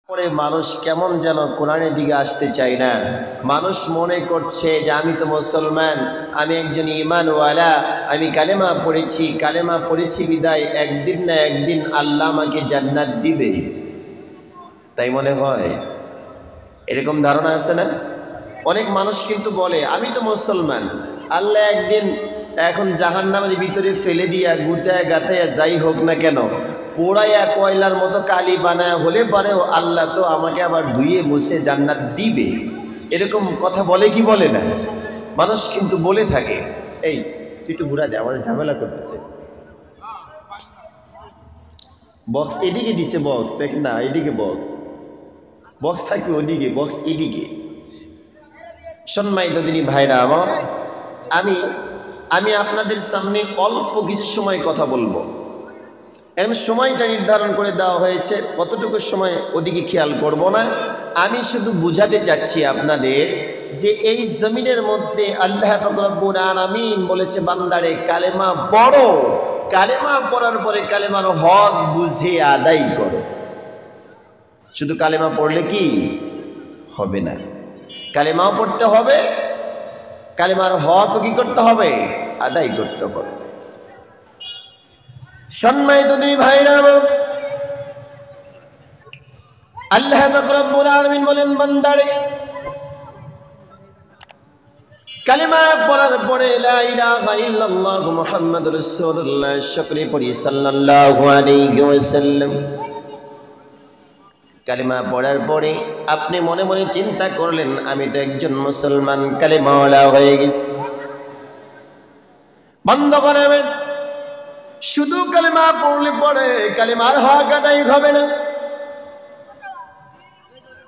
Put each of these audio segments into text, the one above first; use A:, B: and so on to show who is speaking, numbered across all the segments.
A: পরে মানুষ কেমন যেন কোরআনের দিকে আসতে চায় না। মানুষ মনে করছে যে আমি তো মুসলমান, আমি একজন ঈমানওয়ালা, আমি কালেমা পড়েছি বিদায় একদিন না একদিন আল্লাহ আমাকে জান্নাত দিবে, তাই মনে হয়। এরকম ধারণা আছে না? অনেক মানুষ কিন্তু বলে আমি তো মুসলমান, আল্লাহ একদিন এখন জাহান্নামের ভিতরে ফেলে দিয়া গুতায় গাথায়া যাই হোক না কেন, পোড়াইয়া কয়লার মতো কালি বানায় হলে পরেও আল্লাহ তো আমাকে আবার ধুয়ে মুছে জান্নাত দিবে। এরকম কথা বলে কি বলে না? মানুষ কিন্তু বলে থাকে। এই তুই একটু ঘুরা দে, আমার ঝামেলা করতেছে। বক্স এদিকে দিছে, বক্স দেখ না, এদিকে বক্স থাকবে ওদিকে, বক্স এদিকে। সম্মানিত দিনী ভাইরা আমার, আমি আপনাদের সামনে অল্প কিছু সময় কথা বলবো। এখন সময়টা নির্ধারণ করে দেওয়া হয়েছে, কতটুকু সময় ওদিকে খেয়াল করব না। আমি শুধু বুঝাতে চাচ্ছি আপনাদের যে এই জমিনের মধ্যে আল্লাহ পাক রব্বুল আলামিন বলেছে বান্দারে কালেমা পড়ো, কালেমা পড়ার পরে কালেমার হক বুঝে আদায় করো। শুধু কালেমা পড়লে কি হবে না, কালেমাও পড়তে হবে, কালেমার হক কি করতে হবে, আদায় করতে হবে। সম্মানিত দিনী ভাইরা, আল্লাহ পাক রব্বুল আলামিন বলেন বান্দারে কালেমা পড়ার পরে লা ইলাহা ইল্লাল্লাহ মুহাম্মাদুর রাসূলুল্লাহ সকলে পড়ি সাল্লাল্লাহু আলাইহি ওয়াসাল্লাম। কালেমা পড়ার পরে আপনি মনে মনে চিন্তা করলেন আমি তো একজন মুসলমান, কালেমাওয়ালা হয়ে গেছি। বন্ধ করাবেন, শুধু কালেমা পড়লে পড়ে কালেমার হক আদায় হবে না।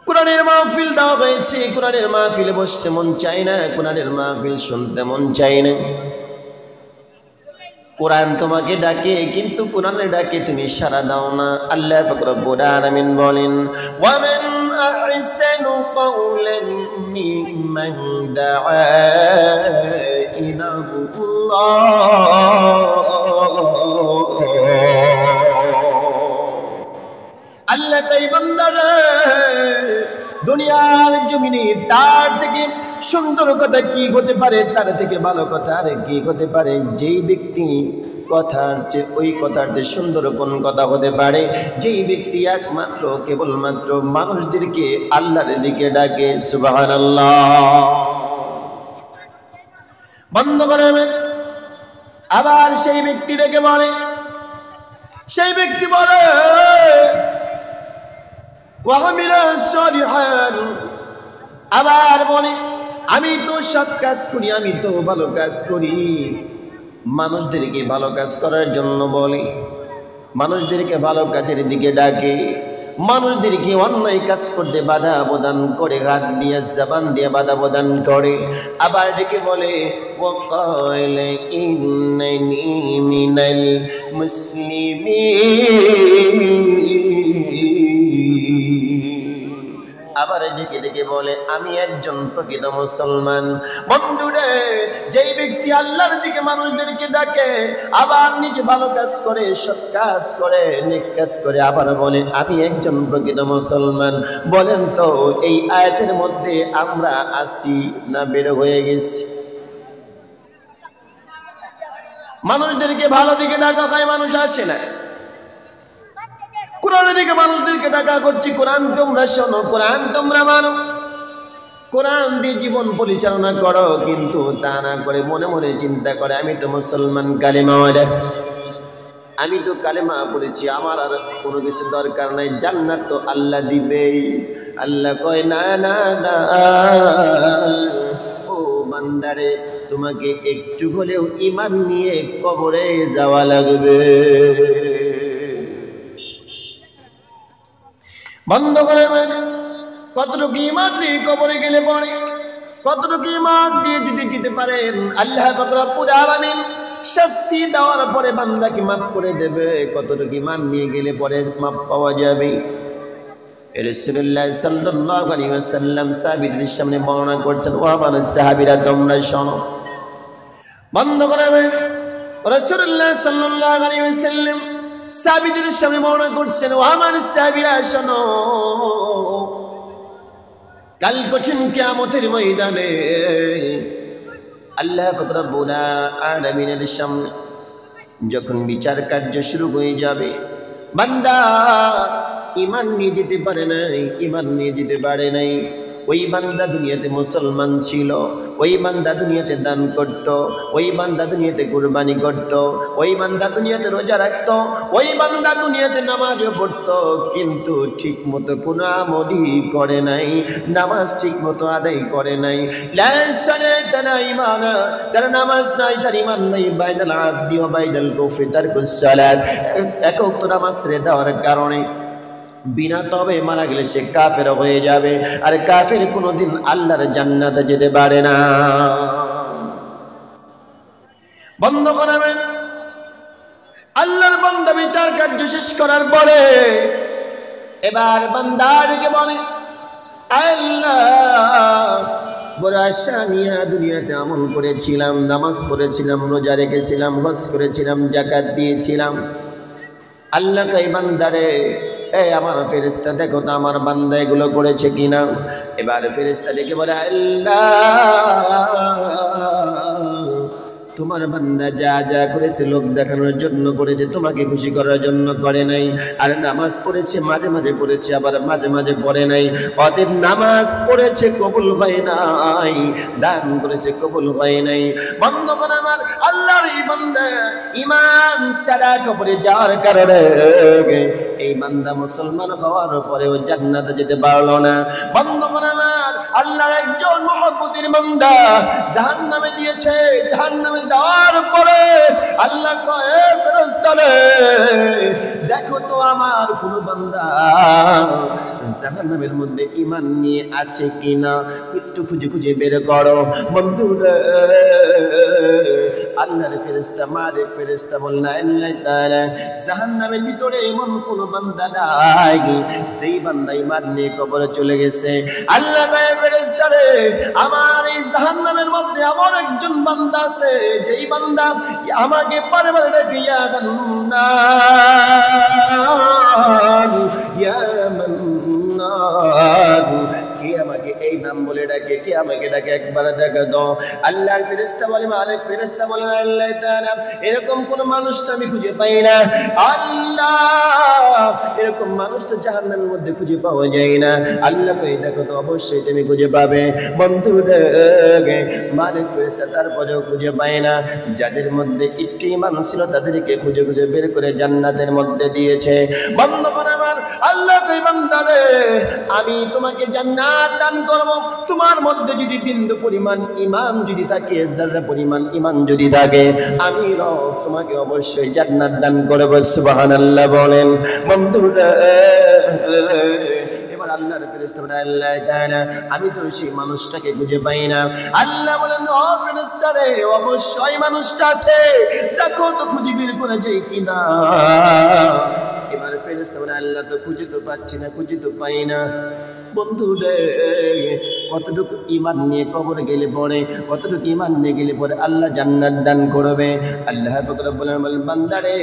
A: কোরআনের মাহফিল দেওয়া হয়েছে, কোরআনের মাহফিলে বসতে মন চায় না, কোরআনের মাহফিল শুনতে মন চায় না। কোরআন তোমাকে ডাকে কিন্তু কোরআনের ডাকে তুমি সাড়া দাও না। আল্লাহ পাক রব্বুল আলামিন বলেন ওয়া মান আহসানু কাওলাম মিম্মান দাআ ইলাল্লাহ। আল্লাহ কই বান্দারে দুনিয়ার জমিনে তার থেকে সুন্দর কথা কি হতে পারে, তার থেকে ভালো কথা আর কি হতে পারে? যেই ব্যক্তি কথার চেয়ে ওই কথার চেয়ে সুন্দর কোন কথা হতে পারে? যেই ব্যক্তি একমাত্র কেবলমাত্র মানুষদেরকে আল্লাহর দিকে ডাকে। সুবহানাল্লাহ। বন্ধ করবেন। আবার সেই ব্যক্তি ডেকে বলে, সেই ব্যক্তি বলে আবার বলে আমি তো সৎ কাজ করি, আমি তো ভালো কাজ করি। মানুষদেরকে ভালো কাজ করার জন্য বলে, মানুষদেরকে ভালো কাজের দিকে ডাকে, মানুষদেরকে অন্যায় কাজ করতে বাধা প্রদান করে, হাত দিয়ে জবান দিয়ে বাধা প্রদান করে। আবার ডেকে বলে ওয়াকালা ইন্নানি মিনাল মুসলিমিন। আবার ডেকে ডেকে বলে আমি একজন প্রকৃত মুসলমান। বন্ধুরে, যেই ব্যক্তি আল্লাহর দিকে মানুষদেরকে ডাকে, আবার নিজে ভালো কাজ করে, সৎ কাজ করে, নেক কাজ করে, আবার বলে আমি একজন প্রকৃত মুসলমান, বলেন তো এই আয়াতের মধ্যে আমরা আছি না বের হয়ে গেছি? মানুষদেরকে ভালো দিকে ডাকা হয়, মানুষ আসে না। কোরআনের দিকে মানুষদেরকে ডাকা করছি, কোরআন তোমরা শোনো, কোরআন তোমরা মানো, কোরআন দিয়ে জীবন পরিচালনা করো। কিন্তু তা না করে মনে মনে চিন্তা করে আমি তো মুসলমান, কালেমাওয়ালা, আমি তো কালেমা পড়েছি, আমার আর কোনো কিছু দরকার নাই, জান্নাত তো আল্লাহ দিবেই। আল্লাহ কয় না না না, ও বান্দারে তোমাকে একটু হলেও ঈমান নিয়ে কবরে যাওয়া লাগবে। বন্ধ করবেন। কতটুকু ঈমান নিয়ে কবরে গেলে পরে, কতটুকু ঈমান নিয়ে যদি যেতে পারেন, আল্লাহ পাক রব্বুল আলামিন শাস্তি দেওয়ার পরে বান্দাকে মাফ করে দেবে। কতটুকু ঈমান নিয়ে গেলে পরে মাফ পাওয়া যাবে? রাসূলুল্লাহ সাল্লাল্লাহু আলাইহি ওয়াসাল্লাম সাহাবীদের সামনে বর্ণনা করছেন, ও আমার সাহাবীরা তোমরা শোনো। বন্ধ করবেন। রাসূলুল্লাহ সাল্লাল্লাহু আলাইহি ওয়াসাল্লাম সাহাবীদের সামনে বর্ণনা করছেন, ও আমার সাহাবীরা শোনো, কাল কঠিন কিয়ামতের ময়দানে আল্লাহ পাক রব্বুল আলামিনের সামনে যখন বিচার কার্য শুরু হয়ে যাবে, বান্দা ঈমান নিয়ে যেতে পারে নাই, ঈমান নিয়ে যেতে পারে নাই। ওই বান্দা দুনিয়াতে মুসলমান ছিল, ওই বান্দা দুনিয়াতে দান করত, ওই বান্দা দুনিয়াতে কুরবানি করত, ওই বান্দা দুনিয়াতে রোজা রাখত, ওই বান্দা দুনিয়াতে নামাজও পড়ত, কিন্তু ঠিক মতো কোনো আমলই করে নাই, নামাজ ঠিক মতো আদায় করে নাই। যারা নামাজ নাই তার ঈমান নাই। বাইনাল আবদি ওয়া বাইনাল কুফরি তারকুস সালাত। এক ওয়াক্ত নামাজ ছেড়ে দেওয়ার কারণে বিনা তবে মারা গেলে সে কাফের হয়ে যাবে, আর কাফের কোনোদিন আল্লাহর জান্নাতে যেতে পারে না। বন্ধ করাবেন। আল্লাহর বান্দা বিচার কার্য শেষ করার পরে এবার বান্দাকে বলে, আল্লাহ বড় আশা নিয়ে দুনিয়াতে আমল করেছিলাম, নামাজ পড়েছিলাম, রোজা রেখেছিলাম, হজ করেছিলাম, যাকাত দিয়েছিলাম। আল্লাহ কই বান্দারে, এই আমার ফেরেশতা দেখো তো আমার বান্দা এগুলো করেছে কিনা। এবার ফেরেশতা ডেকে বলে, আল্লাহ তোমার বান্দা যা যা করেছে লোক দেখানোর জন্য করেছে, তোমাকে খুশি করার জন্য করে নাই। আর নামাজ পড়েছে, মাঝে মাঝে পড়েছে, আবার মাঝে মাঝে পড়ে নাই। অতএব নামাজ পড়েছে কবুল হয় নাই, দান করেছে কবুল হয় নাই। বন্ধুগণ আমার, আল্লাহর এই বান্দা ঈমান ছাড়া কবরে যাওয়ার কারণে এই বান্দা মুসলমান হওয়ার পরেও জান্নাতে যেতে পারলো না। বন্ধুগণ আমার, আল্লাহর একজন মহব্বতের বান্দা জাহান্নামে দিয়েছে। জাহান্নামে দেওয়ার পরে আল্লাহ কয়, ফেরেশতারে দেখো তো আমার কোন বান্দা জাহান্নামের মধ্যে ঈমান নিয়ে আছে কিনা, একটু খুঁজে খুঁজে বের করো। বন্ধুরা, আল্লাহর ফেরেশতা মালিক ফেরেশতা বললেন, আল্লাহ তাআলা জাহান্নামের ভিতরে এমন কোন বান্দা নাই যেই বান্দা ঈমান নিয়ে কবরে চলে গেছে। আল্লাহ কয়, ফেরেশতারে আমার এই জাহান্নামের মধ্যে আমার একজন বান্দা আছে, যেই বান্দা আমাকে বারবার ডেকে ইয়া গান্নান ইয়া মান্নান, কে আমাকে এই নাম বলে ডাকে, কে আমাকে ডাকে, একবার দেখা দাও। আল্লাহর ফেরেশতা বলে, মালিক ফেরেশতা বলেন, আল্লাহ তাআলা এরকম কোন মানুষ তো আমি খুঁজে পাই না। আল্লাহ এরকম মানুষ তো জাহান্নামের মধ্যে খুঁজে পাওয়া যায় না। আল্লাহ কই দেখো তো, অবশ্যই তুমি খুঁজে পাবে। বন্ধুরা, মালিক ফেরেশতা তারপরেও খুঁজে পায় না। যাদের মধ্যে একটু ঈমান ছিল তাদেরকে খুঁজে খুঁজে বের করে জান্নাতের মধ্যে দিয়েছে। বন্ধুগণ আমার, আল্লাহ কই বান্দারে আমি তোমাকে জান্নাত দান করব, তোমার মধ্যে যদি বিন্দু পরিমাণ ঈমান যদি থাকে, যারা পরিমাণ ঈমান যদি থাকে, আমি রব তোমাকে অবশ্যই জান্নাত দান করব। সুবহানাল্লাহ বলেন। বন্ধুরা, আল্লাহর ফেরেশতা বলেন, আল্লাহ তাআলা আমি তো সেই মানুষটাকে খুঁজে পাই না। আল্লাহ বলেন, ও ফেরেশতা রে অবশ্যই মানুষটা আছে, দেখো তো খুঁজে বের করে যাই কিনা। এবার ফেরেশতা বলেন, আল্লাহ তো খুঁজে তো পাচ্ছি না, খুঁজে তো পাই না। বন্ধুরে, কতটুকু ঈমান নিয়ে কবরে গেলে পরে, কতটুকু ঈমান নিয়ে গেলে পরে আল্লাহ জান্নাত দান করবে। আল্লাহ পাক রব্বুল আলামিন বলেন, বান্দারে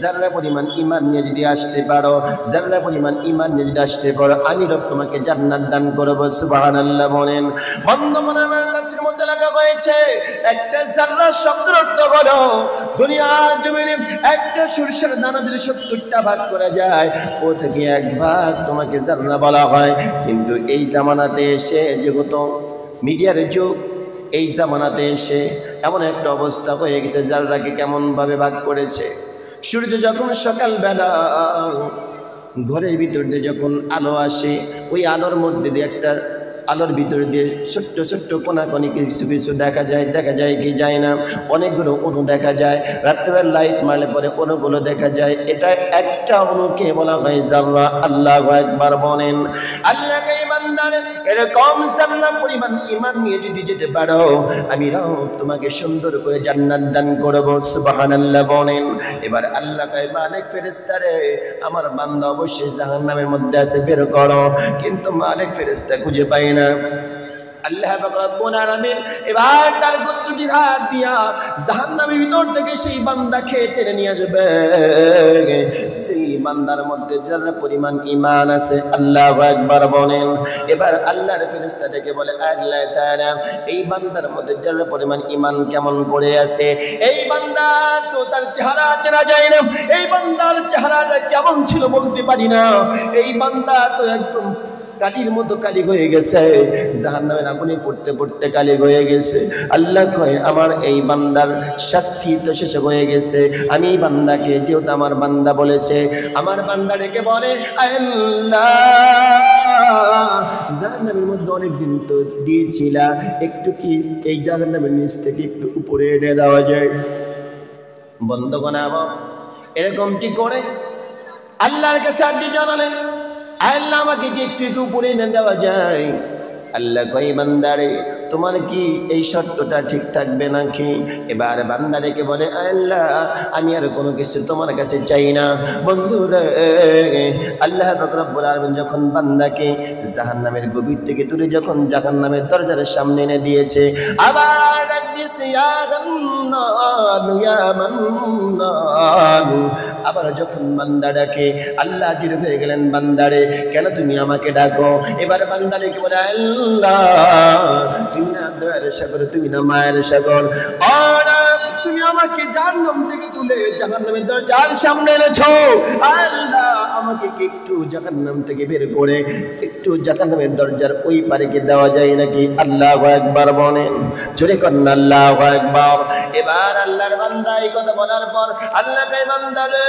A: যারা পরিমাণ ঈমান নিয়ে যদি আসতে পারো, যারা পরিমাণ ঈমান নিয়ে যদি আসতে পারো, আমি রব তোমাকে জান্নাত দান করব। সুবহানাল্লাহ বলেন। বন্ধুগণ আমার, তাফসীরের মধ্যে লেখা হয়েছে একটা যারা শব্দের অর্থ হলো দুনিয়ার জমিনে একটা সরিষার দানা যদি 70টা ভাগ করা যায়, ও থেকে এক ভাগ তোমাকে যারা বলা হয়। কিন্তু এই জামানাতে এসে, যেহেতু মিডিয়ার যুগ, এই জামানাতে এসে এমন একটা অবস্থা হয়ে গেছে, যারাকে কেমনভাবে ভাগ করেছে। সূর্য যখন সকালবেলা ঘরের ভিতর দিয়ে যখন আলো আসে, ওই আলোর মধ্যে দিয়ে একটা আলোর ভিতর দিয়ে ছোট্ট ছোট্ট কোনাকোনি কিছু কিছু দেখা যায় কি যায় না, অনেকগুলো অণু দেখা যায়। রাত্রেবেলা লাইট মারলে পরে অণুগুলো দেখা যায়। এটা একটা অণুকে বলা হয় জাররা। আল্লাহু আকবার বলেন। আল্লাহকে বান্দারে এরকম জাররা পরিমাণ ঈমান নিয়ে যদি যেতে পারো, আমি রব তোমাকে সুন্দর করে জান্নাত দান করব। সুবহানাল্লাহ বলেন। এবার আল্লাহ কয়, মালিক ফেরেশতারে আমার বান্দা অবশ্যই জাহান্নামের মধ্যে আছে, বের করো। কিন্তু মালিক ফেরেশতা খুঁজে পায় না। আল্লাহ পাক রব্বুল আলামিন এবার তার কুদরতি হাত দিয়া জাহান্নামের ভিতর থেকে সেই বান্দাকে টেনে নিয়ে যাবে। সেই বান্দার মধ্যে যারা পরিমাণ ঈমান আছে, আল্লাহু আকবার বলেন। এবার আল্লাহর ফেরেশতা ডেকে বলে, আল্লাহ তাআলা এই বান্দার মধ্যে যারা পরিমাণ ঈমান কেমন করে আছে, এই বান্দা তো তার চেহারা চেনা যায় না, এই বান্দার চেহারাটা কেমন ছিল বলতে পারি না, এই বান্দা তো একদম কালির মতো কালি হয়ে গেছে, জাহান্নামের আগুনে পড়তে পড়তে কালি হয়ে গেছে। আল্লাহ কয়, আমার এই বান্দার শাস্তি তো শেষ হয়ে গেছে, আমি এই বান্দাকে, যেহেতু আমার বান্দা বলেছে, আমার বান্দা ডেকে বলে, আল্লাহ জাহান্নামের মধ্যে অনেকদিন তো দিয়েছিলা, একটু কি এই জাহান্নামের নিচ থেকে একটু উপরে এনে দেওয়া যায়? বন্ধুগণ আমার এরকমটি করে আল্লাহর কাছে আরজি জানালেন, আল্লাহ আমাকে কি একটু উপরে এনে দেওয়া যায়? আল্লাহ কই, বান্দারে তোমার কি এই শর্তটা ঠিক থাকবে নাকি? এবার বান্দারেকে বলে, আল্লাহ আমি আর কোনো কিছু তোমার কাছে চাই না। বন্ধুরে আল্লাহ পাক রব্বুল আলামিন যখন বান্দাকে জাহান্নামের গভীর থেকে তুলে যখন জাহান্নামের দরজার সামনে এনে দিয়েছে, আবার ডাক দিয়েছে, ইয়া গান্নান ইয়া মান্নান। আবার যখন বান্দা ডাকে, আল্লাহ জির হয়ে গেলেন, বান্দারে কেন তুমি আমাকে ডাকো? এবার বান্দারেকে বলে, আল্লাহ তুমি না দয়ার সাগর, তুমি না মায়ের সাগর, আর তুমি আমাকে জাহান্নাম থেকে তুলে জাহান্নামের দরজার সামনে এনেছো। আল্লাহ আমাকে কি একটু জাহান্নাম থেকে বের করে একটু জাহান্নামের দরজার ওই পারে কি দেওয়া যায় নাকি? আল্লাহু আকবার বলেন, জোরে করেন আল্লাহু আকবার। এবার আল্লাহর বান্দা এই কথা বলার পর আল্লাহ কয়, বান্দারে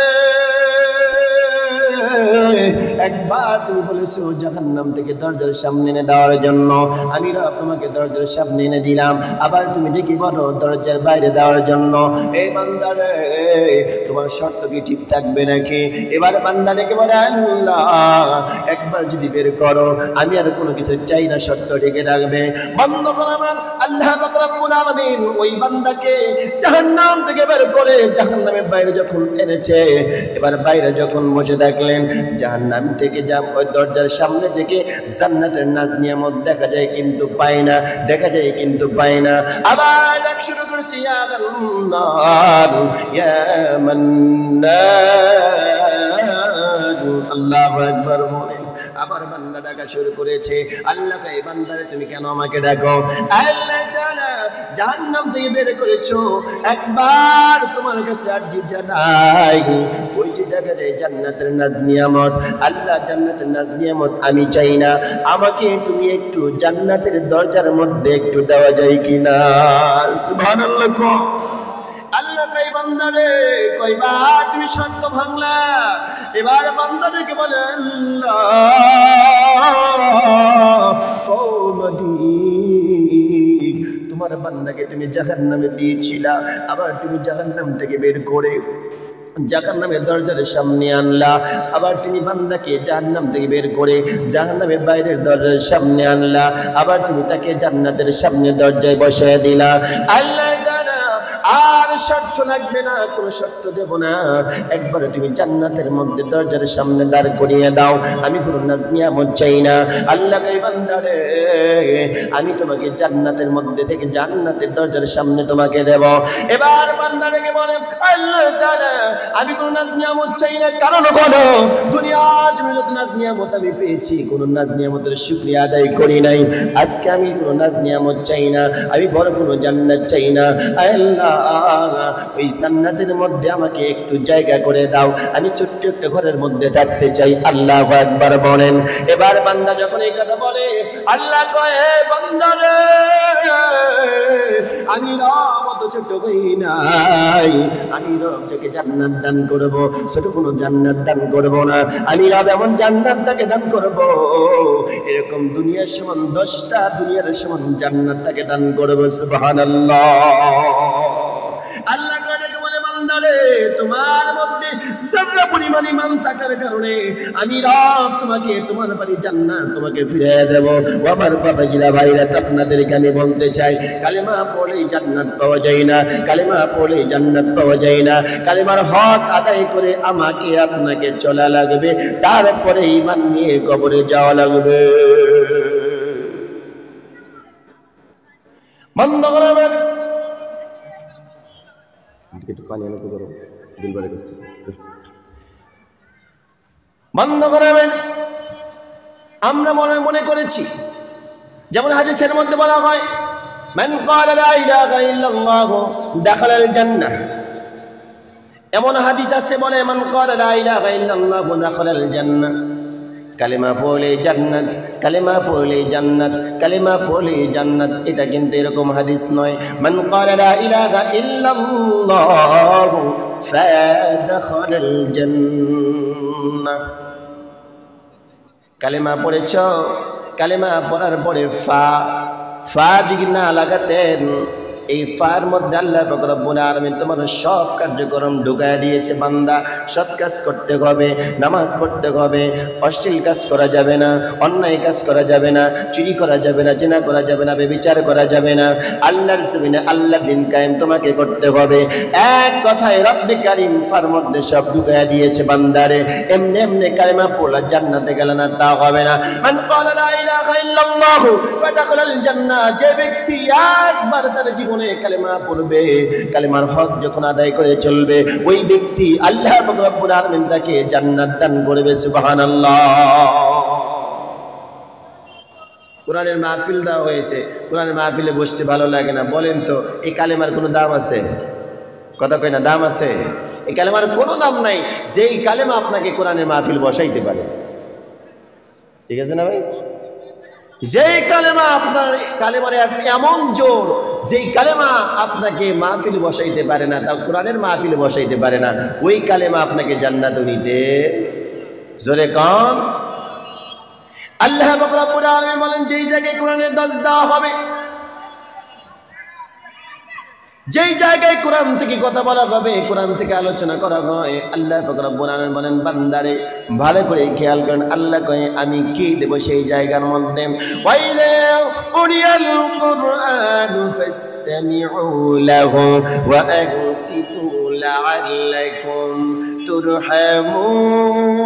A: একবার তুমি বলেছো জাহান্নাম থেকে দরজার সামনে এনে দেওয়ার জন্য, আমি রব তোমাকে দরজার সামনে এনে দিলাম, আবার তুমি ডেকে বলো দরজার বাইরে দেওয়ার জন্য। এই বান্দারে তোমার শর্ত কি ঠিক থাকবে নাকি? এবার বান্দা ডেকে বলে, আল্লাহ একবার যদি বের করো, আমি আর কোনো কিছু চাই না, শর্ত ডেকে রাখবে। বন্ধুগণ আমার, আল্লাহ পাক রব্বুল আলামিন ওই বান্দাকে জাহান্নাম থেকে বের করে জাহান্নামের বাইরে যখন এনেছে, এবার বাইরে যখন বসে থাকলেন, জাহান্নাম থেকে ওই দরজার সামনে থেকে জান্নাতের নাজ নিয়ামত দেখা যায় কিন্তু পায় না, দেখা যায় কিন্তু পায় না। আবার ডাক শুরু করেছে, ইয়া গান্নান ইয়া মান্নান। আল্লাহু আকবার বলেন। আবার বান্দা ডাকা শুরু করেছে, আল্লাহ কয়, বান্দারে তুমি কেন আমাকে ডাকো? আল্লাহ তাআলা জাহান্নাম থেকে বের করেছো, একবার তোমার কাছে আরজি জানাই, ওই যে দেখা যায় জান্নাতের নাজ নিয়ামত, আল্লাহ জান্নাতের নাজ নিয়ামত আমি চাই না, আমাকে তুমি একটু জান্নাতের দরজার মধ্যে একটু দেওয়া যায় কিনা? সুবহানাল্লাহ। আল্লাহ কই, বান্দারে কয়বার তুমি শর্ত ভাঙলা? এবার বান্দাদেরকে বলে, আল্লাহ ও মালিক, তোমার বান্দাকে তুমি জাহান্নামে দিয়েছিলা, আবার তুমি জাহান্নাম থেকে বের করে জাহান্নামের দরজার সামনে আনলা, আবার তুমি বান্দাকে জাহান্নাম থেকে বের করে জাহান্নামের বাইরের দরজার সামনে আনলা, আবার তুমি তাকে জান্নাতের সামনে দরজায় বসায় দিলা। আল্লাহ আর শর্ত লাগবে না, কোনো শর্ত দেব না, একবারে তুমি জান্নাতের মধ্যে দরজার সামনে দাঁড় করিয়ে দাও, আমি কোনো নাজ নিয়ামত চাই না। আল্লাহ কই, বান্দারে আমি তোমাকে জান্নাতের মধ্যে থেকে জান্নাতের দরজার সামনে তোমাকে দেব। এবার বান্দাটাকে বলে, আল্লাহ তাআলা আমি কোনো নাজ নিয়ামত চাই না, কারণ কোনো দুনিয়ার জন্য যত নাজ নিয়ামত আমি পেয়েছি, কোনো নাজ নিয়ামতের শুকরিয়া আদায় করি নাই, আজকে আমি কোনো নাজ নিয়ামত চাই না, আমি বড় কোনো জান্নাত চাই না। আল্লাহ ওই জান্নাতের মধ্যে আমাকে একটু জায়গা করে দাও, আমি ছোট্ট একটা ঘরের মধ্যে থাকতে চাই। আল্লাহু আকবার বলেন। এবার বান্দা যখন এই কথা বলে, আল্লাহ কয়, বান্দা রে আমি রব অত ছোট হই নাই, আমি রব যাকে জান্নাত দান করব, ছোট কোনো জান্নাত দান করব না, আমি রব এমন জান্নাত তাকে দান করব, এরকম দুনিয়ার সমান 10টা দুনিয়ার সমান জান্নাত তাকে দান করব। সুবহানাল্লাহ। আল্লাহ তাআলা বলে, বান্দারে তোমার মধ্যে যারা পরিমাণ ঈমান থাকার কারণে আমি রব তোমাকে তোমার বাড়ি জান্নাত তোমাকে ফিরিয়ে দেব। ও আমার বাবাজিরা ভাইরা, আপনাদেরকে আমি বলতে চাই, কালেমা পড়লেই জান্নাত পাওয়া যায় না, কালেমা পড়লেই জান্নাত পাওয়া যায় না, কালেমার হক আদায় করে আমাকে আপনাকে চলা লাগবে, তারপরে ঈমান নিয়ে কবরে যাওয়া লাগবে। বন্ধ করাবেন, একটু পানি এনে তো করো, দিলবারের কাছে বন্ধ করাবেন। আমরা মনে করেছি, যেমন হাদিসের মধ্যে বলা হয়, মান ক্বালা লা ইলাহা ইল্লাল্লাহ দাখালাল জান্নাহ। এমন হাদিস আছে বলে, মান ক্বালা লা ইলাহা ইল্লাল্লাহ দাখালাল জান্নাহ। কালেমা পড়লে জান্নাত, কালেমা পড়লে জান্নাত, কালেমা পড়লে জান্নাত। এটা কিন্তু এরকম হাদিস নয়। মান ক্বালা লা ইলাহা ইল্লাল্লাহ ফাদাখালাল জান্নাহ। কালেমা পড়েছ, কালেমা পড়ার পরে ফা যদি না লাগাতেন, এই ফার মধ্যে আল্লাহ পাক রব্বুল আলামিন তোমার সব কার্যক্রম ঢুকায় দিয়েছে। বান্দা, সৎ কাজ করতে হবে, নামাজ পড়তে হবে, অশ্লীল কাজ করা যাবে না, অন্যায় কাজ করা যাবে না, চুরি করা যাবে না, জিনা করা যাবে না, ব্যভিচার করা যাবে না। আল্লাহর জমিনে আল্লাহর দিন কায়েম তোমাকে করতে হবে। এক কথায় রব্বে কারীম ফার মধ্যে সব ঢুকায় দিয়েছে বান্দারে। এমনি এমনি কালেমা পড়লা জান্নাতে গেল না, তা হবে না। মান ক্বালা লা ইলাহা ইল্লাল্লাহ ফাদাখালাল জান্নাহ। যে ব্যক্তি একবার তার জীবনে কালেমা পড়বে, কালেমার হক যখন আদায় করে চলবে, ওই ব্যক্তি আল্লাহ পাক রব্বুল আলামিন তাকে জান্নাত দান করবে। সুবহানাল্লাহ। কোরআনের মাহফিল দেওয়া হয়েছে, কোরআনের মাহফিলে বসতে ভালো লাগে না। বলেন তো, এই কালেমার কোনো দাম আছে? কথা কয় না, দাম আছে? এই কালেমার কোনো দাম নাই, যেই কালেমা আপনাকে কোরআনের মাহফিল বসাইতে পারে। ঠিক আছে না ভাই? যেই কালেমা আপনার, কালেমার এমন জোর, যেই কালেমা আপনাকে মাহফিল বসাইতে পারে না, তাও কোরআনের মাহফিল বসাইতে পারে না, ওই কালেমা আপনাকে জান্নাতে নিতে। জোরে কোন? আল্লাহ পাক রব্বুল আলামিন বলেন, যেই জায়গায় কোরআনের দর্শ দেওয়া হবে, যেই জায়গায় কোরআন থেকে কথা বলা হবে, কোরআন থেকে আলোচনা করা হয়, আল্লাহ পাক রব্বুল আলামিন বলেন, বান্দারে ভালো করে খেয়াল করেন, আল্লাহ কয় আমি কি দেব সেই জায়গার মধ্যে। ওয়াইলা উরিয়াল কুরআন ফাসতামিউ লাহু ওয়া আনসিতু লাআল্লাকুম তুরহামুন।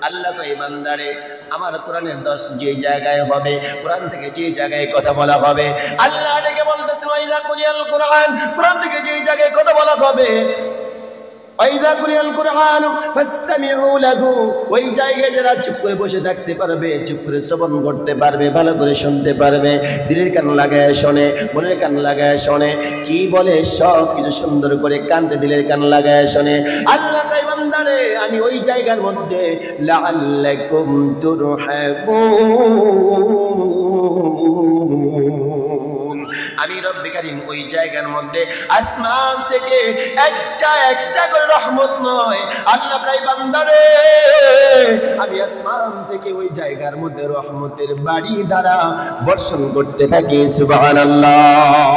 A: আল্লাহ কয় বান্দারে, আমার কোরআনের দর্শ যে জায়গায় হবে, কোরআন থেকে যে জায়গায় কথা বলা হবে, আল্লাহ ডেকে বলতেছেন, ওয়াইদা কুরিয়াল কুরআন, কোরআন থেকে যে জায়গায় কথা বলা হবে, ওয়াইদা কুরিয়াল কুরআন ফাসতামিউ লাহু, ওই জায়গায় যারা চুপ করে বসে থাকতে পারবে, চুপ করে শ্রবণ করতে পারবে, ভালো করে শুনতে পারবে, দিলের কান লাগায় শোনে, মনের কান লাগায় শোনে, কি বলে সব কিছু সুন্দর করে কানতে দিলের কান লাগায় শোনে। আল্লাহ কয় বান্দারে, আমি ওই জায়গার মধ্যে লাআল্লাকুম তুরহামুন, আমি রব্বে কারীম ওই জায়গার মধ্যে আসমান থেকে একটা একটা করে রহমত নয়, আল্লাহ কয় বান্দারে, আমি আসমান থেকে ওই জায়গার মধ্যে রহমতের বাড়ি দ্বারা বর্ষণ করতে থাকি। সুবহানাল্লাহ।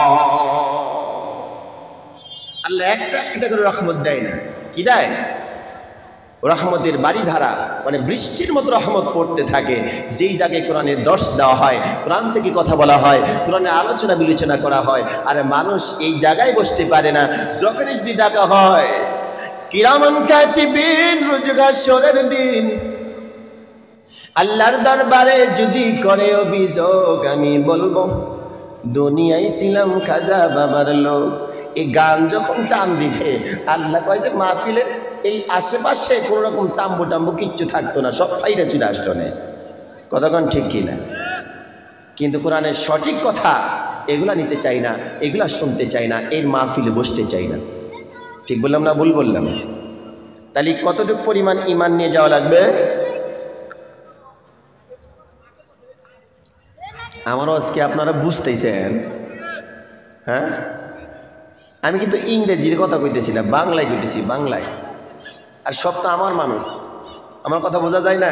A: আল্লাহ একটা একটা করে রহমত দেয় না, কি দেয়? রহমতের বাড়ি ধারা, মানে বৃষ্টির মতো রহমত পড়তে থাকে। যেই জায়গায় কোরআনের দর্শ দেওয়া হয়, কোরআন থেকে কথা বলা হয়, কোরআনের আলোচনা বিবেচনা করা হয়, আর মানুষ এই জায়গায় বসতে পারে না। যখনই যদি ডাকা হয়, কিরামান কাতিবিন, রোজগার সরের দিন আল্লাহর দরবারে যদি করে অভিযোগ, আমি বলবো দুনিয়ায় ছিলাম খাজা বাবার লোক। এই গান যখন টান দিবে, আল্লাহ কয় যে মাহফিলের এই আশেপাশে কোনো রকম তাম্বু টাম্বু কিচ্ছু থাকতো না, সব ফাইরে চুরে আসতো না। কতক্ষণ ঠিক কিনা? কিন্তু কোরআনের সঠিক কথা এগুলা নিতে চাই না, এগুলা শুনতে চাই না, এর মাহফিলে বসতে চাই না। ঠিক বললাম না ভুল বললাম? তাহলে কতটুকু পরিমাণ ইমান নিয়ে যাওয়া লাগবে? আমারও আজকে আপনারা বুঝতেছেন? হ্যাঁ, আমি কিন্তু ইংরেজির কথা কইতেছিলাম, বাংলায় কইতেছি, বাংলায়। আর সব তো আমার মানুষ, আমার কথা বোঝা যায় না?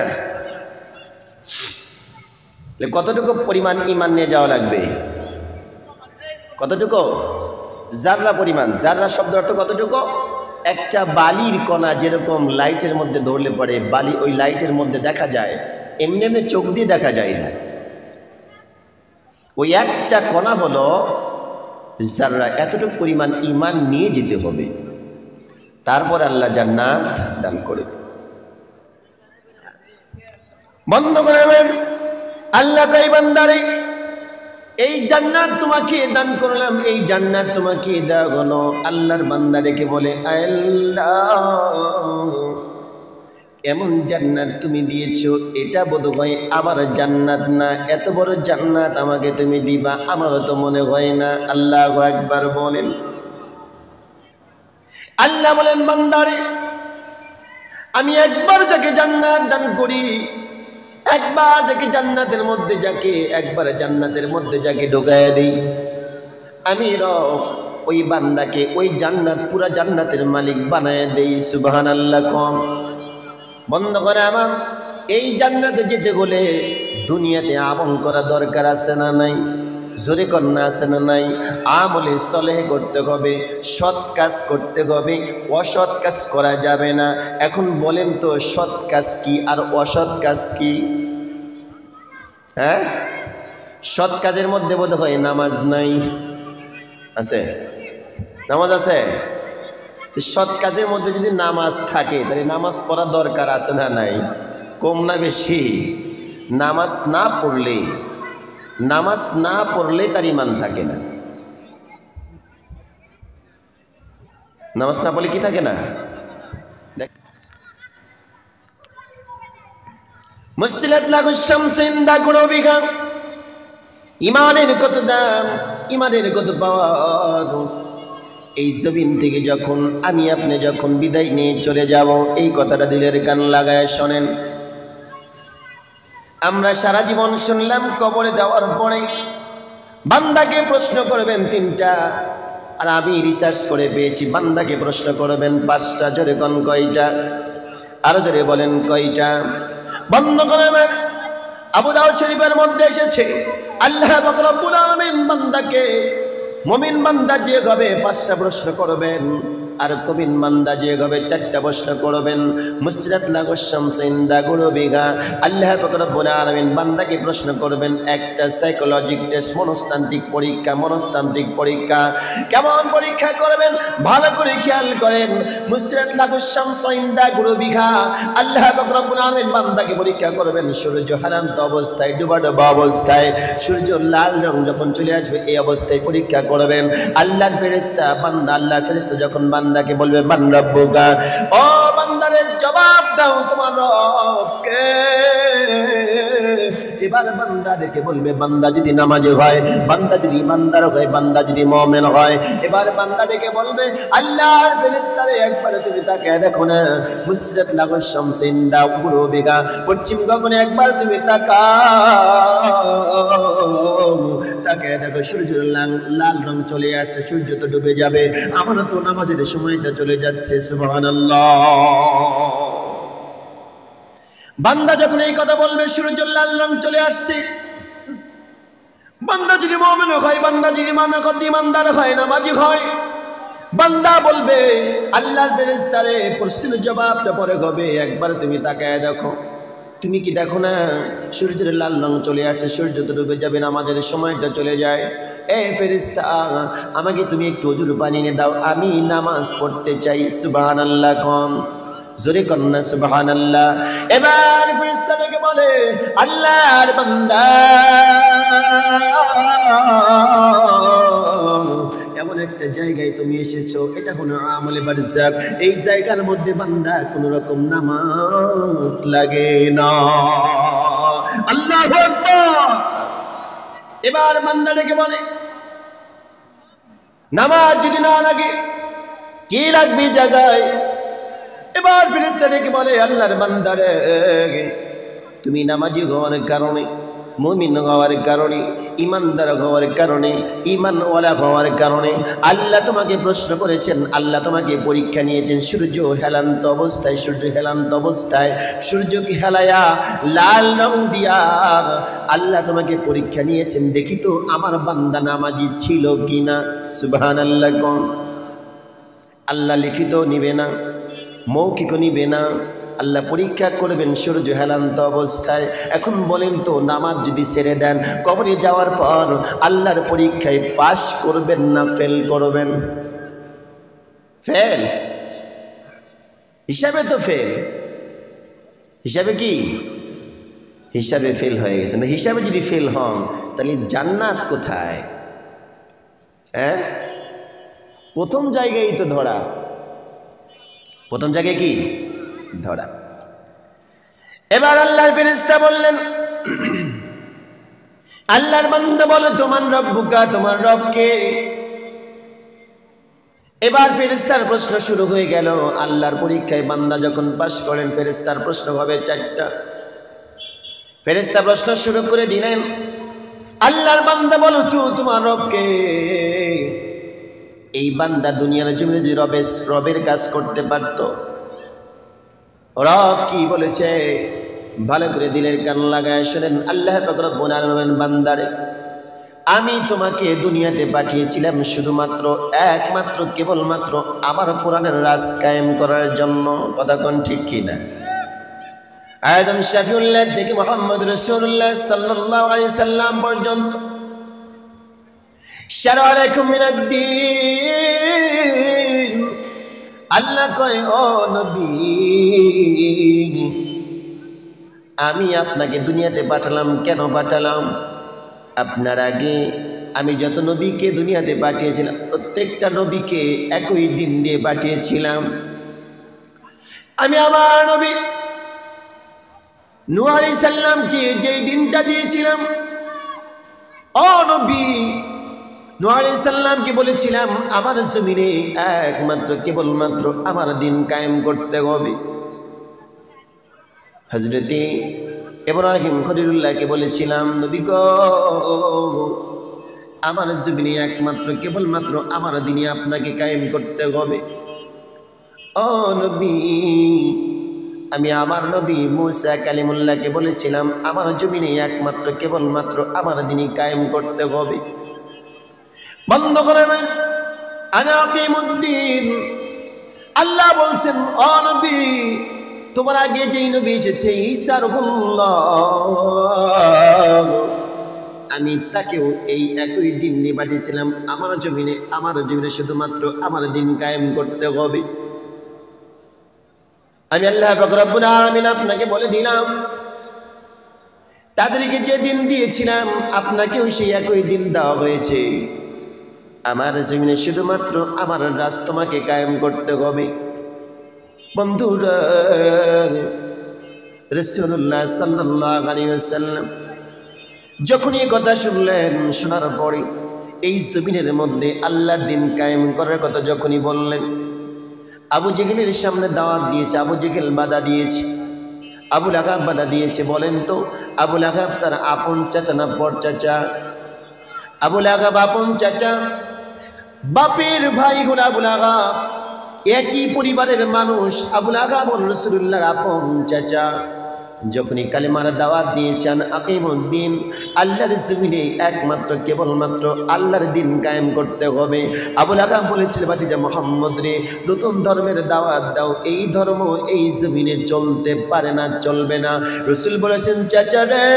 A: কতটুকু পরিমাণ ইমান নিয়ে যাওয়া লাগবে? কতটুকু? জাররা পরিমাণ। জাররা শব্দ অর্থ কতটুকু? একটা বালির কণা যেরকম লাইটের মধ্যে ধরলে পড়ে বালি ওই লাইটের মধ্যে দেখা যায়, এমনি এমনি চোখ দিয়ে দেখা যায় না। ওই একটা কণা হলো জাররা। এতটুকু পরিমাণ ইমান নিয়ে যেতে হবে, তারপর আল্লাহ জান্নাত দান করবে। বন্ধ করবেন। আল্লাহ কই বান্দারে এই জান্নাত তোমাকে দান করলাম, এই জান্নাত তোমাকে দেওয়া হলো। আল্লাহর বান্দা ডেকে বলে আল্লাহ এমন জান্নাত তুমি দিয়েছো, এটা বোধহয় আমার জান্নাত না, এত বড় জান্নাত আমাকে তুমি দিবা আমারও তো মনে হয় না। আল্লাহু আকবার বলেন। আল্লাহ বলেন বান্দারে আমি একবার যাকে জান্নাত দান করি, একবার যাকে জান্নাতের মধ্যে একবার জান্নাতের মধ্যে যাকে ঢোকায় দিই, আমি রব ওই বান্দাকে ওই জান্নাত পুরা জান্নাতের মালিক বানায় দেই। সুবহানাল্লাহ। কম বন্ধ করে আমার এই জান্নাতে যেতে হলে দুনিয়াতে আমল করা দরকার আছে না নাই? জোরে কন্যা আছে না নাই? আমলে সলেহ করতে হবে, সৎ কাজ করতে হবে, অসৎ কাজ করা যাবে না। এখন বলেন তো সৎ কাজ কি আর অসৎ কাজ কি? হ্যাঁ, সৎ কাজের মধ্যে বোধ হয় নামাজ নাই, আছে? নামাজ আছে? সৎ কাজের মধ্যে যদি নামাজ থাকে তাহলে নামাজ পড়া দরকার আছে না নাই? কম না বেশি? নামাজ না পড়লে তার ঈমান থাকে না। নামাজ না পড়লে কি থাকে না? মুসজিলাত লাগুস শামসিন দা কোন বিঘা, ইমানের কত দাম, ইমানের কত পাওয়ার। এই জমিন থেকে যখন আমি আপনি যখন বিদায় নিয়ে চলে যাব, এই কথাটা দিলের কান লাগায় শোনেন। আমরা সারা জীবন শুনলাম কবরে দেওয়ার পরে বান্দাকে প্রশ্ন করবেন 3টা, আর আমি রিসার্চ করে পেয়েছি বান্দাকে প্রশ্ন করবেন 5টা। জোরে কোন কয়টা? আরো জোরে বলেন কয়টা? বন্ধ করবেন। আবু দাউদ শরীফের মধ্যে এসেছে আল্লাহ পাক রব্বুল আলামিন বান্দাকে, মুমিন বান্দা যে হবে 5টা প্রশ্ন করবেন, আর কবিন বান্দা যে হবে 4টা প্রশ্ন করবেন। মুসজিলাত লাগুস শামসিন দা গুরুবিঘা আল্লাহ পাক রব্বুল আলামিন বান্দাকে প্রশ্ন করবেন একটা সাইকোলজিক টেস্ট, মনস্তান্ত্রিক পরীক্ষা। কেমন পরীক্ষা করবেন ভালো করে খেয়াল করেন। মুসজিলাত লাগুস শামসিন দা গুরুবিঘা আল্লাহ পাক রব্বুল আলামিন বান্দাকে পরীক্ষা করবেন সূর্য হারান্ত অবস্থায়, ডুবা অবস্থায়, সূর্য লাল রং যখন চলে আসবে এই অবস্থায় পরীক্ষা করবেন। আল্লাহর ফেরেশতা আল্লাহর ফেরেশতা যখন বান্দাকে বলবে মান রব্বুকা, ও বান্দারে জবাব দাও তোমার রব কে। এবার বান্দা ডেকে বলবে, বান্দা যদি নামাজি হয়, বান্দা যদি ইমানদার হয়, বান্দা যদি মুমিন হয়। এবার বান্দা ডেকে বলবে আল্লাহর ফেরেশতারে একবার তুমি তাকায় দেখো না, মুসজিলাত লাগুস শামসিন দা গুরুবিঘা পশ্চিম গগনে একবার তুমি তাকায় দেখো সূর্য লাল রং চলে আসছে, সূর্য তো ডুবে যাবে, আমার তো নামাজের সময়টা চলে যাচ্ছে। সুবহানাল্লাহ। বান্দা যখন এই কথা বলবে সূর্য লাল রং চলে আসছে, বান্দা যদি মুমিন হয়, বান্দা যদি ইমানদার হয়, নামাজি হয়, বান্দা বলবে আল্লাহর ফেরেশতারে প্রশ্নের জবাবটা পরে হবে একবার তুমি তাকায় দেখো। তুমি কি দেখো না সূর্যের লাল রং চলে আসছে, সূর্য তো ডুবে যাবে, নামাজের সময়টা চলে যায়। এই ফেরেশতা আমাকে তুমি একটু ওযুর পানি এনে দাও, আমি নামাজ পড়তে চাই। সুবহানাল্লাহ। কোন জোরে কন্না সুবহানাল্লাহ। এবার ফেরেশতা ডেকে বলে আল্লাহর বান্দা এমন একটা জায়গায় তুমি এসেছো, এটা হলো আমলে বারযাক, এই জায়গার মধ্যে বান্দা কোনো রকম নামাজ লাগে না। আল্লাহু আকবার। এবার বান্দা ডেকে বলে নামাজ যদি না লাগে কি লাগবে জায়গায়? এবার ফেরেশতা ডেকে বলে আল্লাহর বান্দারে তুমি নামাজি হওয়ার কারণে, মুমিন হওয়ার কারণে, ইমানদার হওয়ার কারণে, ইমানওয়ালা হওয়ার কারণে আল্লাহ তোমাকে প্রশ্ন করেছেন, আল্লাহ তোমাকে পরীক্ষা নিয়েছেন। সূর্য হেলান্ত অবস্থায় সূর্যকে হেলায়া লাল রং দিয়া আল্লাহ তোমাকে পরীক্ষা নিয়েছেন, দেখি তো আমার বান্দা নামাজি ছিল কিনা। সুবহানাল্লাহ। কোন আল্লাহ লিখিত নিবে না, মৌখিক নিবে না, আল্লাহ পরীক্ষা করবেন সূর্য হেলান্ত অবস্থায়। এখন বলেন তো নামাজ যদি ছেড়ে দেন কবরে যাওয়ার পর আল্লাহর পরীক্ষায় পাস করবেন না ফেল করবেন? ফেল হিসাবে তো ফেল, হিসাবে কি হিসাবে ফেল হয়ে গেছেন। হিসাবে যদি ফেল হন তাহলে জান্নাত কোথায়? হ্যাঁ, প্রথম জায়গায় তো ধরা, প্রথম জায়গায় কি ধরা। এবার আল্লাহর ফেরেশতা বললেন, আল্লাহর বান্দা বলো তোমার রব্বুকা, তোমার রবকে। এবার ফেরেশতার প্রশ্ন শুরু হয়ে গেল। আল্লাহর পরীক্ষায় বান্দা যখন পাশ করেন ফেরেশতার প্রশ্ন হবে 4টা। ফেরেশতা প্রশ্ন শুরু করে দিলেন, আল্লাহর বান্দা বলো তো তোমার রবকে। এই বান্দা দুনিয়ার জমিনে যে রবের কাজ করতে পারত, রব কি বলেছে ভালো করে দিলের কান লাগায় শোনেন। আল্লাহ পাক রব্বুল আলামিন বান্দারে, আমি তোমাকে দুনিয়াতে পাঠিয়েছিলাম শুধুমাত্র একমাত্র কেবলমাত্র আমার কোরআনের রাজ কায়েম করার জন্য। কথা কোন ঠিক কিনা? আদম শফিউল্লাহ থেকে মুহাম্মদ রাসূলুল্লাহ সাল্লাল্লাহু আলাইহি সাল্লাম পর্যন্ত শারআ লাকুম মিনাদ-দীন। আল্লাহ কয়, ও নবী, আমি আপনাকে দুনিয়াতে পাঠালাম। কেন পাঠালাম? আপনার আগে আমি যত নবীকে দুনিয়াতে পাঠিয়েছিলাম প্রত্যেকটা নবীকে একই দিন দিয়ে পাঠিয়েছিলাম। আমি আমার নবী নূহ আলাইহিস সালামকে যেই দিনটা দিয়েছিলাম, ও নবী নূহ আলাইহিস সালামকে বলেছিলাম আমার জমিনে একমাত্র কেবলমাত্র আমার দিন কায়েম করতে হবে। হযরতে ইব্রাহিম খলিলুল্লাহকে বলেছিলাম, নবী গো, আমার জমিনে একমাত্র কেবলমাত্র আমার দিনই আপনাকে কায়েম করতে হবে। ও নবী, আমি আমার নবী মুসা কালিমুল্লাহকে বলেছিলাম আমার জমিনে একমাত্র কেবলমাত্র আমার দিনই কায়েম করতে হবে। বন্ধ করবেন আনাকিমুদ্দিন। আল্লাহ বলছেন, ও নবী, তোমার আগে যেই নবী এসেছে ঈসা রূহুল্লাহ, আমি তাকেও এই একই দিন দিয়ে পাঠিয়েছিলাম আমার জমিনে শুধুমাত্র আমার দিন কায়েম করতে হবে। আমি আল্লাহ পাক রব্বুল আলামিন আপনাকে বলে দিলাম, তাদেরকে যে দিন দিয়েছিলাম আপনাকেও সেই একই দিন দেওয়া হয়েছে। আমার জমিনে শুধুমাত্র আমার রাজ তোমাকে কায়েম করতে হবে। বন্ধুরা, রাসূলুল্লাহ সাল্লাল্লাহু আলাইহি ওয়াসাল্লাম যখন এই কথা শুনলেন, শোনার পরে এই জমিনের মধ্যে আল্লাহর দিন কায়েম করার কথা যখনই বললেন, আবু জেহেলের সামনে দাওয়াত দিয়েছে, আবু জেহেল বাধা দিয়েছে, আবু লাহাব বাধা দিয়েছে। বলেন তো, আবু লাহাব তার আপন চাচা না পর চাচা? আবু লাহাব আপন চাচা, বাপের ভাই হল আবু লাহাব, একই পরিবারের মানুষ। আবু লাহাব রাসূলুল্লাহর আপন চাচা। যখনই কালেমার দাওয়াত দিয়েছেন আকিমুদ্দিন, আল্লাহর জমিনে একমাত্র কেবলমাত্র আল্লাহর দিন কায়েম করতে হবে। আবু লাহাব বলেছিল, ভাতিজা মুহাম্মদ রে, নতুন ধর্মের দাওয়াত দাও, এই ধর্ম এই জমিনে চলতে পারে না, চলবে না। রাসূল বলেছেন, চাচা রে,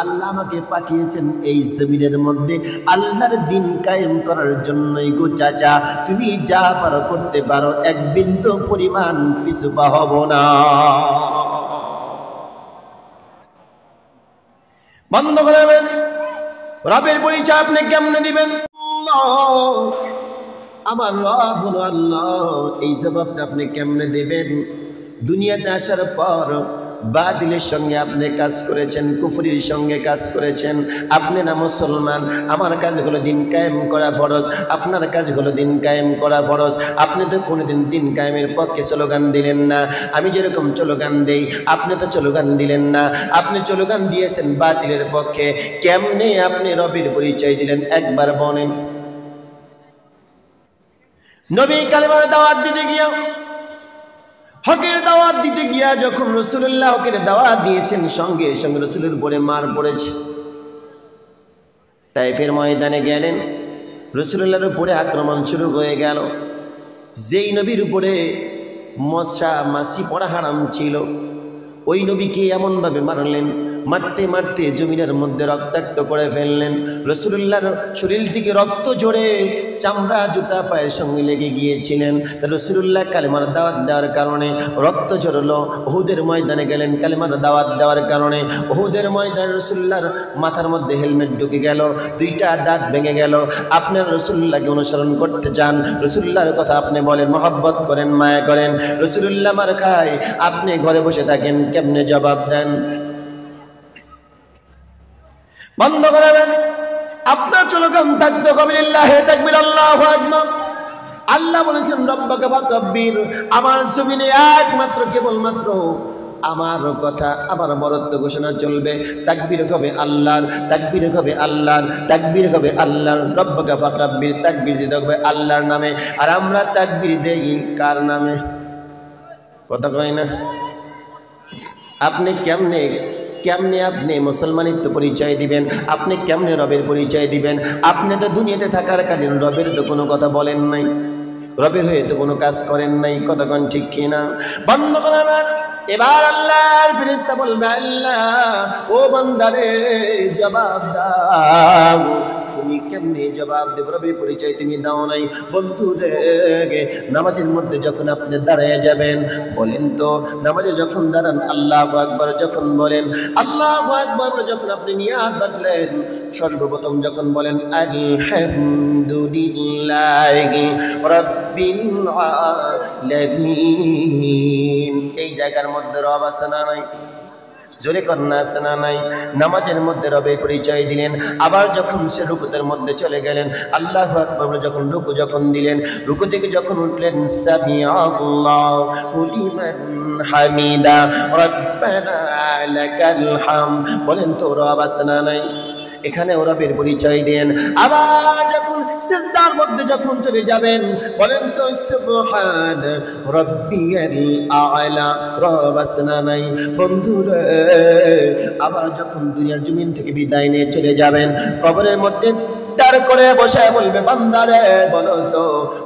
A: আল্লাহ আমাকে পাঠিয়েছেন এই জমিনের মধ্যে আল্লাহর দিন কায়েম করার জন্যই গো চাচা, তুমি যা পারো করতে পারো, এক বিন্দু পরিমাণ পিছু পা হব না। বন্ধ করবেন। রবের পরিচয় আপনি কেমনে দিবেন? আমার রব হলো আল্লাহ, এই জবাবটা আপনি কেমনে দেবেন? দুনিয়াতে আসার পর বাতিলের সঙ্গে আপনি কাজ করেছেন, কুফরির সঙ্গে কাজ করেছেন। আপনি না মুসলমান, আমার কাজগুলো দিন কায়েম করা ফরজ, আপনার কাজগুলো দিন কায়েম করা ফরজ। আপনি তো কোনোদিন দিন কায়েমের পক্ষে স্লোগান দিলেন না। আমি যেরকম স্লোগান দেই, আপনি তো স্লোগান দিলেন না। আপনি স্লোগান দিয়েছেন বাতিলের পক্ষে। কেমনে আপনি রবের পরিচয় দিলেন একবার বলেন? নবী কালেমার দাওয়াত দিতে গিয়া, হকের দাওয়াত দিতে গিয়া যখন রাসূলুল্লাহ হকের দাওয়াত দিয়েছেন, সঙ্গে সঙ্গে রাসূলের উপরে মার পড়েছে। তাইফের ময়দানে গেলেন, রাসূলুল্লাহর উপরে আক্রমণ শুরু হয়ে গেল। যেই নবীর উপরে মশা মাছি পড়া হারাম ছিল, ওই নবীকে এমনভাবে মারলেন, মারতে মারতে জমিনের মধ্যে রক্তাক্ত করে ফেললেন। রাসূলুল্লাহর শরীর থেকে রক্ত ঝরে চামড়া জুতা পায়ের সঙ্গে লেগে গিয়েছিলেন। রাসূলুল্লাহ কালেমার দাওয়াত দেওয়ার কারণে রক্ত ঝরলো। উহুদের ময়দানে গেলেন কালেমার দাওয়াত দেওয়ার কারণে। উহুদের ময়দানে রাসূলুল্লাহর মাথার মধ্যে হেলমেট ঢুকে গেল, দুইটা দাঁত ভেঙে গেল। আপনার রাসূলুল্লাহকে অনুসরণ করতে চান, রাসূলুল্লাহর কথা আপনি বলেন, মহব্বত করেন, মায়া করেন, রাসূলুল্লাহ মার খায়, আপনি ঘরে বসে থাকেন, কেমনে জবাব দেন? বন্ধ করাবেন। আপনার চলকাম থাকতে হবে লিল্লাহি তাকবীর, আল্লাহু আকবার। আল্লাহ বলেছেন রব্বাকা ফাকাব্বির, আমার জমিনে একমাত্র কেবলমাত্র আমার কথা, আমার বরত্ব ঘোষণা চলবে। তাকবীর হবে আল্লাহর, তাকবীর হবে আল্লাহর, তাকবীর হবে আল্লাহর। রব্বাকা ফাকাব্বির, তাকবীর দিতে হবে আল্লাহর নামে। আর আমরা তাকবীর দেই কার নামে? কথা কয় না? আপনি কেমনে আপনি মুসলমানিত্ব পরিচয় দিবেন? আপনি কেমনে রবের পরিচয় দিবেন? আপনি তো দুনিয়াতে থাকার কালীন রবের তো কোনো কথা বলেন নাই, রবের হয়ে তো কোনো কাজ করেন নাই। কতক্ষণ ঠিক কিনা? বন্ধ করাবেন। এবার আল্লাহর ফেরেশতা বলবে, আল্লাহ ও বান্দারে জবাব দাও। তুমি কেমনে জবাব দেব? রবের পরিচয় তুমি দাও নাই। বন্ধু রে, নামাজের মধ্যে যখন আপনি দাঁড়ায় যাবেন, বলেন তো নামাজে যখন দাঁড়ান আল্লাহু আকবার যখন বলেন, আল্লাহু আকবার যখন আপনি নিয়াত বাঁধলেন, সর্বপ্রথম যখন বলেন আলহামদুলিল্লাহি রাব্বিল আলামিন, এই জায়গার মধ্যে রব আছে না নাই? জোরে কন্যা আছে না নাই? নামাজের মধ্যে রবের পরিচয় দিলেন। আবার যখন সে রুকুতের মধ্যে চলে গেলেন, আল্লাহু আকবার যখন রুকু যখন দিলেন, রুকু থেকে যখন উঠলেন, সামিআল্লাহু লিমান হামিদা রাব্বানা লাকাল হামদ, বলেন তো রব আছে না নাই? এখানে রবের পরিচয় দেন। আবার যখন সিজদার মধ্যে যখন চলে যাবেন, বলেন তো সুবহান রাব্বিয়াল আ'লা, রব আছে না নাই? বন্ধুরে, আবার যখন দুনিয়ার জমিন থেকে বিদায় নিয়ে চলে যাবেন, কবরের মধ্যে তার করে বসায় বলবে, বান্দারে বলো তো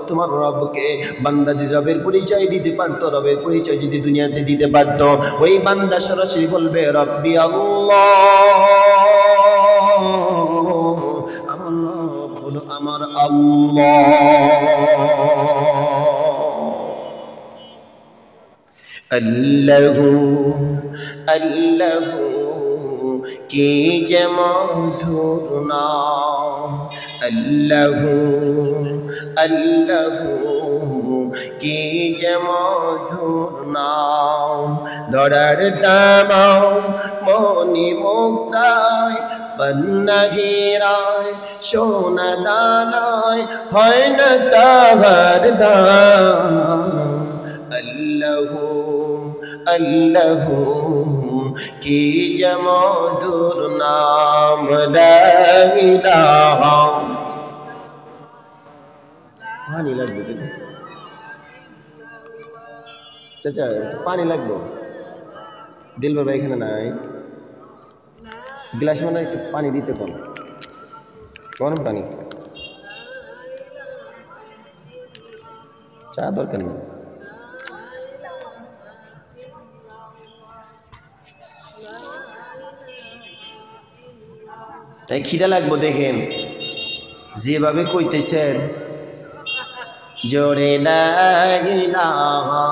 A: তোমার রবকে। বান্দা যদি রবের পরিচয় দিতে পারতো, রবের পরিচয় যদি দুনিয়াতে দিতে পারতো, ওই বান্দা সরাসরি বলবে রব্বি আল্লাহ, আমার রব হলো আমার আল্লাহ। আল্লাহু আল্লাহু কি যে মধুর নাম, আল্লাহু আল্লাহু কি যে মধুর নাম। ধরার দামাও মনি মুক্তায়, বন্না হীরায় সোনা দানায়, হয় না তাহার দাম। আল্লাহু আল্লাহু কি যে মধুর নাম, লা ইলাহা। পানি লাগবে কিন্তু চাচা, পানি লাগবে। দিলবার ভাই এখানে নাই, গ্লাস মানে একটু পানি দিতে পারো, গরম পানি, চা দরকার নেই। তাই খিদা লাগবো, দেখেন যেভাবে কইতেছেন, জোরে লা ইলাহা